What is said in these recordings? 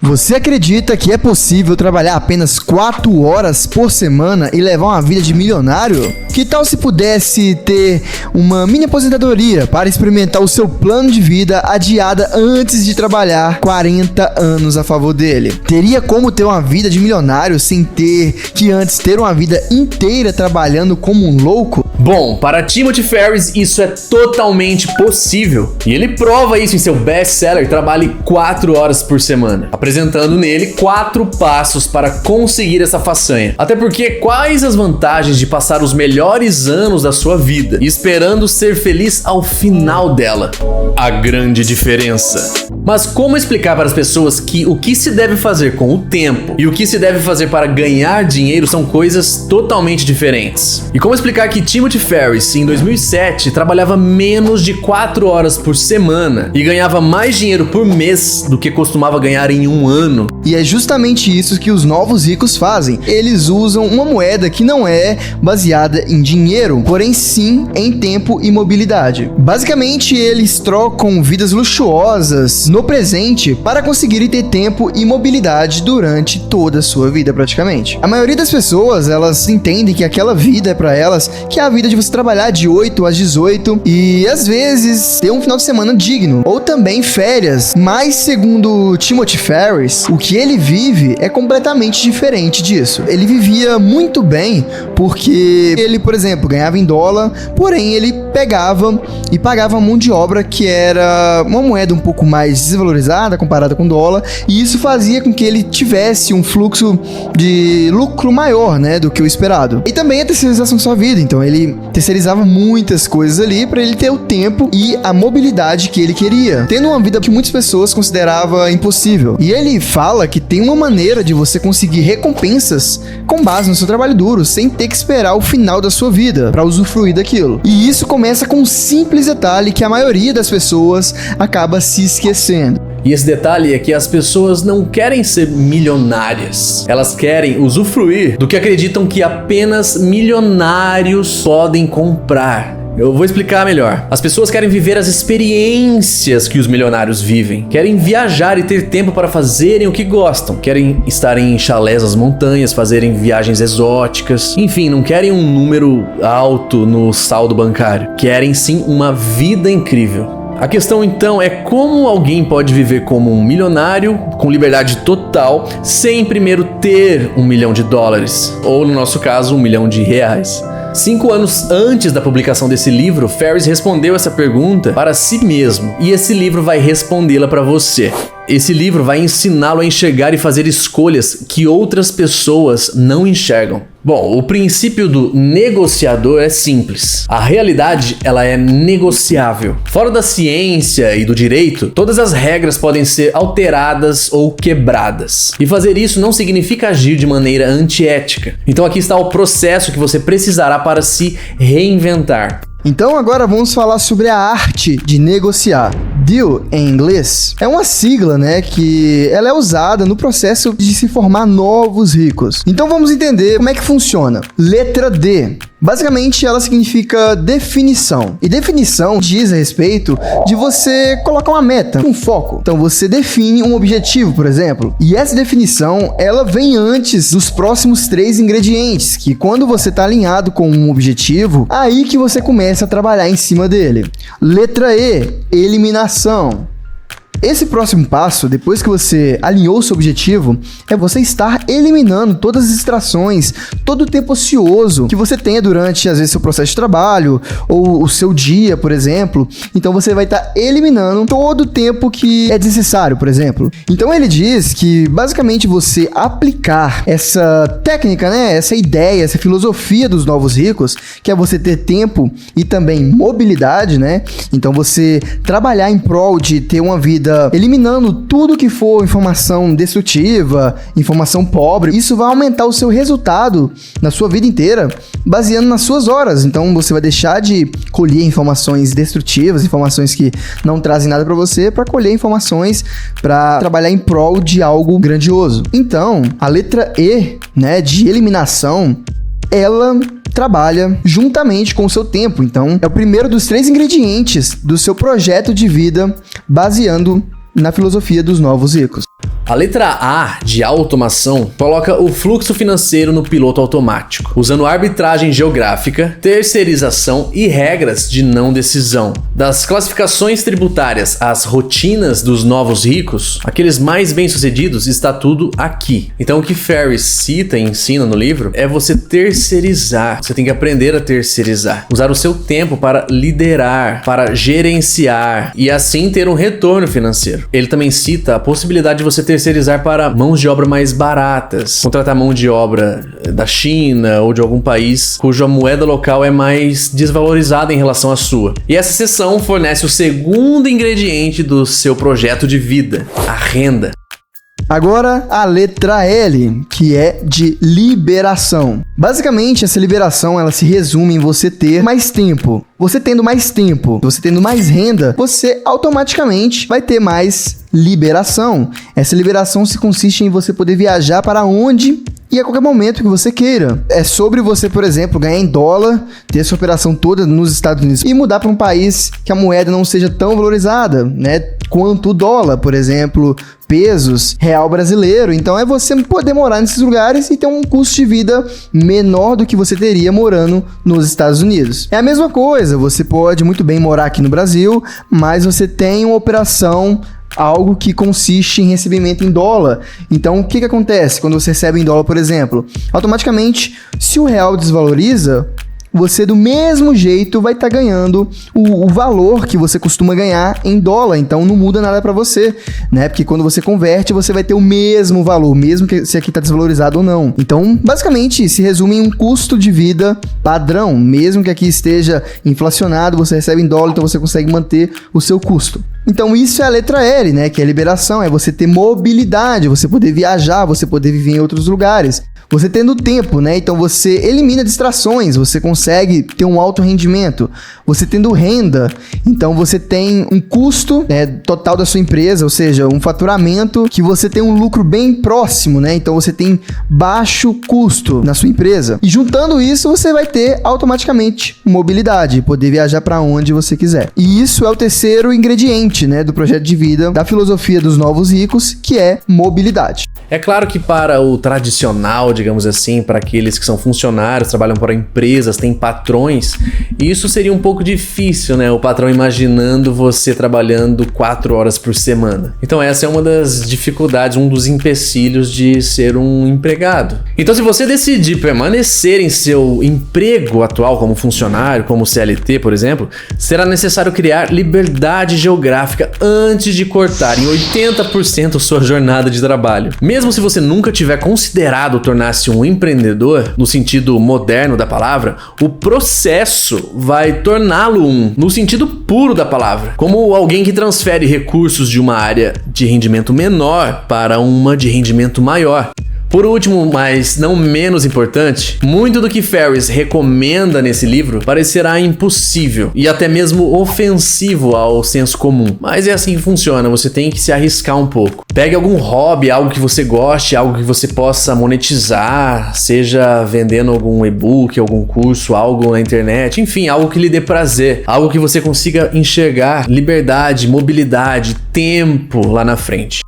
Você acredita que é possível trabalhar apenas 4 horas por semana e levar uma vida de milionário? Que tal se pudesse ter uma mini aposentadoria para experimentar o seu plano de vida adiada antes de trabalhar 40 anos a favor dele? Teria como ter uma vida de milionário sem ter que antes ter uma vida inteira trabalhando como um louco? Bom, para Timothy Ferriss isso é totalmente possível. E ele prova isso em seu best-seller Trabalhe 4 horas por semana, apresentando nele 4 passos para conseguir essa façanha. Até porque quais as vantagens de passar os melhores anos da sua vida esperando ser feliz ao final dela? A grande diferença. Mas como explicar para as pessoas que o que se deve fazer com o tempo e o que se deve fazer para ganhar dinheiro são coisas totalmente diferentes? E como explicar que Timothy Ferriss, em 2007, trabalhava menos de 4 horas por semana e ganhava mais dinheiro por mês do que costumava ganhar em um ano? E é justamente isso que os novos ricos fazem. Eles usam uma moeda que não é baseada em dinheiro, porém sim em tempo e mobilidade. Basicamente, eles trocam vidas luxuosas no presente para conseguirem ter tempo e mobilidade durante toda a sua vida, praticamente. A maioria das pessoas, elas entendem que aquela vida é para elas, que é a vida de você trabalhar de 8 às 18 e às vezes ter um final de semana digno, ou também férias. Mas segundo Timothy Ferriss, o que ele vive é completamente diferente disso. Ele vivia muito bem porque ele, por exemplo, ganhava em dólar, porém ele pegava e pagava mão de obra que era uma moeda um pouco mais desvalorizada comparada com o dólar, e isso fazia com que ele tivesse um fluxo de lucro maior, né, do que o esperado. E também a terceirização da sua vida, então ele terceirizava muitas coisas ali para ele ter o tempo e a mobilidade que ele queria, tendo uma vida que muitas pessoas consideravam impossível. E ele fala que tem uma maneira de você conseguir recompensas com base no seu trabalho duro, sem ter que esperar o final da sua vida para usufruir daquilo. E isso começa com um simples detalhe que a maioria das pessoas acaba se esquecendo. E esse detalhe é que as pessoas não querem ser milionárias. Elas querem usufruir do que acreditam que apenas milionários podem comprar. Eu vou explicar melhor. As pessoas querem viver as experiências que os milionários vivem. Querem viajar e ter tempo para fazerem o que gostam. Querem estar em chalés nas montanhas, fazerem viagens exóticas. Enfim, não querem um número alto no saldo bancário. Querem sim uma vida incrível. A questão então é como alguém pode viver como um milionário com liberdade total sem primeiro ter $1 milhão, ou no nosso caso R$1 milhão. 5 anos antes da publicação desse livro, Ferriss respondeu essa pergunta para si mesmo, e esse livro vai respondê-la para você. Esse livro vai ensiná-lo a enxergar e fazer escolhas que outras pessoas não enxergam. Bom, o princípio do negociador é simples. A realidade, ela é negociável. Fora da ciência e do direito, todas as regras podem ser alteradas ou quebradas. E fazer isso não significa agir de maneira antiética. Então aqui está o processo que você precisará para se reinventar. Então agora vamos falar sobre a arte de negociar. Deal, em inglês, é uma sigla, né, que ela é usada no processo de se formar novos ricos. Então vamos entender como é que funciona. Letra D. Basicamente, ela significa definição. E definição diz a respeito de você colocar uma meta, um foco. Então, você define um objetivo, por exemplo. E essa definição, ela vem antes dos próximos 3 ingredientes, que quando você está alinhado com um objetivo, aí que você começa a trabalhar em cima dele. Letra E, eliminação. Esse próximo passo, depois que você alinhou o seu objetivo, é você estar eliminando todas as distrações, todo o tempo ocioso que você tenha durante, às vezes, seu processo de trabalho ou o seu dia, por exemplo. Então, você vai estar eliminando todo o tempo que é desnecessário, por exemplo. Então, ele diz que, basicamente, você aplicar essa técnica, né, essa ideia, essa filosofia dos novos ricos, que é você ter tempo e também mobilidade, né? Então, você trabalhar em prol de ter uma vida eliminando tudo que for informação destrutiva, informação pobre. Isso vai aumentar o seu resultado na sua vida inteira, baseando nas suas horas. Então você vai deixar de colher informações destrutivas, informações que não trazem nada para você, para colher informações para trabalhar em prol de algo grandioso. Então, a letra E, né, de eliminação, ela trabalha juntamente com o seu tempo. Então, é o primeiro dos 3 ingredientes do seu projeto de vida, baseando na filosofia dos novos ricos. A letra A de automação coloca o fluxo financeiro no piloto automático, usando arbitragem geográfica, terceirização e regras de não decisão. Das classificações tributárias às rotinas dos novos ricos, aqueles mais bem-sucedidos, está tudo aqui. Então o que Ferriss cita e ensina no livro é você terceirizar. Você tem que aprender a terceirizar. Usar o seu tempo para liderar, para gerenciar e assim ter um retorno financeiro. Ele também cita a possibilidade de você terceirizar para mãos de obra mais baratas, contratar mão de obra da China ou de algum país cuja moeda local é mais desvalorizada em relação à sua. E essa seção fornece o segundo ingrediente do seu projeto de vida, a renda. Agora, a letra L, que é de liberação. Basicamente, essa liberação ela se resume em você ter mais tempo. Você tendo mais tempo, você tendo mais renda, você automaticamente vai ter mais liberação. Essa liberação se consiste em você poder viajar para onde e a qualquer momento que você queira. É sobre você, por exemplo, ganhar em dólar, ter essa operação toda nos Estados Unidos e mudar para um país que a moeda não seja tão valorizada, né, quanto o dólar, por exemplo, pesos, real brasileiro. Então é você poder morar nesses lugares e ter um custo de vida menor do que você teria morando nos Estados Unidos. É a mesma coisa, você pode muito bem morar aqui no Brasil, mas você tem uma operação, algo que consiste em recebimento em dólar. Então, o que acontece quando você recebe em dólar, por exemplo? Automaticamente, se o real desvaloriza, você do mesmo jeito vai estar ganhando o valor que você costuma ganhar em dólar. Então não muda nada para você, né? Porque quando você converte, você vai ter o mesmo valor, mesmo que se aqui está desvalorizado ou não. Então, basicamente, se resume em um custo de vida padrão. Mesmo que aqui esteja inflacionado, você recebe em dólar, então você consegue manter o seu custo. Então isso é a letra L, né? Que é a liberação, é você ter mobilidade, você poder viajar, você poder viver em outros lugares. Você tendo tempo, né? Então você elimina distrações, você consegue ter um alto rendimento. Você tendo renda, então você tem um custo, né, total da sua empresa, ou seja, um faturamento que você tem um lucro bem próximo, né? Então você tem baixo custo na sua empresa. E juntando isso, você vai ter automaticamente mobilidade, poder viajar para onde você quiser. E isso é o terceiro ingrediente, né, do projeto de vida, da filosofia dos novos ricos, que é mobilidade. É claro que para o tradicional, digamos assim, para aqueles que são funcionários, trabalham para empresas, têm patrões, isso seria um pouco difícil, né? O patrão imaginando você trabalhando 4 horas por semana. Então essa é uma das dificuldades, um dos empecilhos de ser um empregado. Então se você decidir permanecer em seu emprego atual como funcionário, como CLT, por exemplo, será necessário criar liberdade geográfica antes de cortar em 80% sua jornada de trabalho. Mesmo se você nunca tiver considerado tornar-se um empreendedor, no sentido moderno da palavra, o processo vai torná-lo um, no sentido puro da palavra, como alguém que transfere recursos de uma área de rendimento menor para uma de rendimento maior. Por último, mas não menos importante, muito do que Ferriss recomenda nesse livro parecerá impossível e até mesmo ofensivo ao senso comum. Mas é assim que funciona, você tem que se arriscar um pouco. Pegue algum hobby, algo que você goste, algo que você possa monetizar, seja vendendo algum e-book, algum curso, algo na internet, enfim, algo que lhe dê prazer, algo que você consiga enxergar liberdade, mobilidade, tempo lá na frente.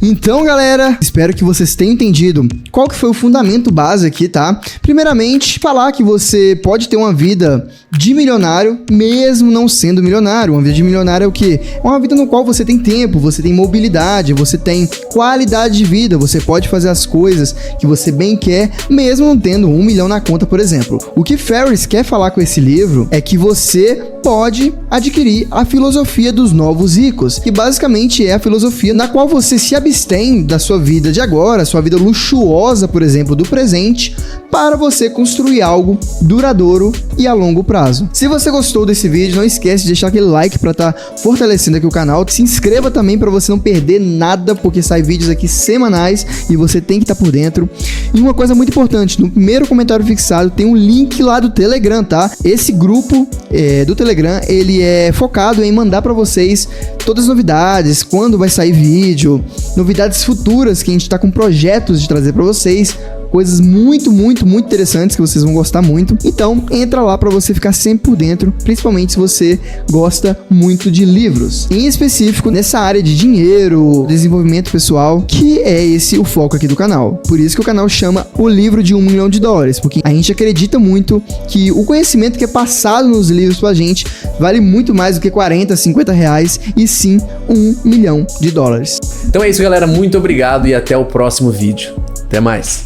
Então, galera, espero que vocês tenham entendido qual que foi o fundamento base aqui, tá? Primeiramente, falar que você pode ter uma vida de milionário, mesmo não sendo milionário. Uma vida de milionário é o quê? É uma vida no qual você tem tempo, você tem mobilidade, você tem qualidade de vida, você pode fazer as coisas que você bem quer, mesmo não tendo 1 milhão na conta, por exemplo. O que Ferriss quer falar com esse livro é que você pode adquirir a filosofia dos novos ricos, que basicamente é a filosofia na qual você se abstém da sua vida de agora, sua vida luxuosa, por exemplo, do presente, para você construir algo duradouro e a longo prazo. Se você gostou desse vídeo, não esquece de deixar aquele like para estar fortalecendo aqui o canal. Se inscreva também para você não perder nada, porque sai vídeos aqui semanais e você tem que estar por dentro. E uma coisa muito importante, no primeiro comentário fixado tem um link lá do Telegram, tá? Esse grupo do Telegram, ele é focado em mandar para vocês todas as novidades, quando vai sair vídeo, novidades futuras que a gente está com projetos de trazer para vocês, coisas muito interessantes que vocês vão gostar muito. Então, entra lá para você ficar sempre por dentro, principalmente se você gosta muito de livros. Em específico, nessa área de dinheiro, desenvolvimento pessoal, que é esse o foco aqui do canal. Por isso que o canal chama O Livro de $1 Milhão, porque a gente acredita muito que o conhecimento que é passado nos livros pra gente vale muito mais do que 40, 50 reais, e sim $1 milhão. Então é isso, galera. Muito obrigado e até o próximo vídeo. Até mais.